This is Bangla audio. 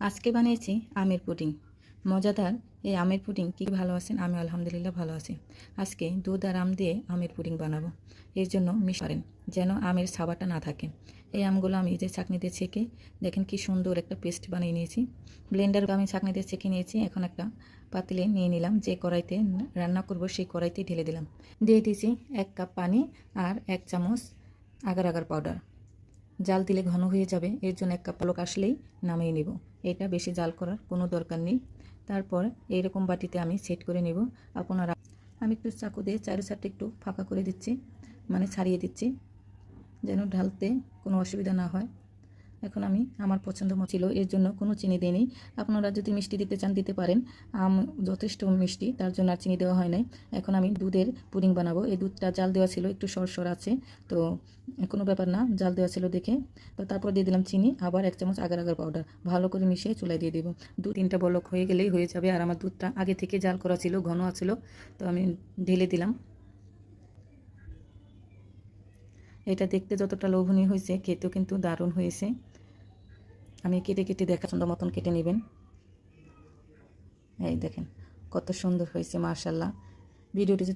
আজকে বানিয়েছি আমের পুডিং। মজাদার এই আমের পুডিং কি ভালো আছেন? আমি আলহামদুলিল্লাহ ভালো আছি। আজকে দুধ আর আম দিয়ে আমের পুডিং বানাবো। এর জন্য মিশারেন যেন আমের ছাবাটা না থাকে। এই আমগুলো আমি যে ছাঁকনিতে ছেঁকে দেখেন কি সুন্দর একটা পেস্ট বানিয়ে নিয়েছি। ব্লেন্ডার আমি ছাঁকনিতে ছেঁকে নিয়েছি। এখন একটা পাতিলে নিয়ে নিলাম, যে কড়াইতে রান্না করব সেই কড়াইতে ঢেলে দিলাম। দিয়ে দিয়েছি 1 কাপ পানি আর 1 চামচ আগার আগার পাউডার। জাল দিলে ঘন হয়ে যাবে, এর জন্য 1 কাপ পালক আসলেই নামিয়ে নেব। এটা বেশি জাল করার কোনো দরকার নেই। তারপর এইরকম বাটিতে আমি সেট করে নেব। আপনারা আমি একটু চাকু দিয়ে চারি সাইডটা একটু ফাঁকা করে দিচ্ছি, মানে ছাড়িয়ে দিচ্ছি যেন ঢালতে কোনো অসুবিধা না হয়। এখন আমি আমার পছন্দ মতো ছিল, এর জন্য কোনো চিনি দিইনি। আপনারা যদি মিষ্টি দিতে চান দিতে পারেন। আম যথেষ্ট মিষ্টি, তার জন্য আর চিনি দেওয়া হয় নাই। এখন আমি দুধের পুডিং বানাবো। এই দুধটা জাল দেওয়া ছিল, একটু সরসর আছে, তো কোনো ব্যাপার না, জাল দেওয়া ছিল দেখে। তো তারপর দিয়ে দিলাম চিনি, আবার 1 চামচ আগার আগার পাউডার। ভালো করে মিশিয়ে চুলায় দিয়ে দেবো। 2-3টা বলক হয়ে গেলেই হয়ে যাবে। আর আমার দুধটা আগে থেকে জাল করা ছিল, ঘন আছিল, তো আমি ঢেলে দিলাম। এটা দেখতে যতটা লোভনীয় হয়েছে, খেতেও কিন্তু দারুণ হয়েছে। আমি কেটে কেটে পছন্দ মতন কেটে নেবেন। এই দেখেন কত সুন্দর হয়েছে, মাশাআল্লাহ। ভিডিওটি যদি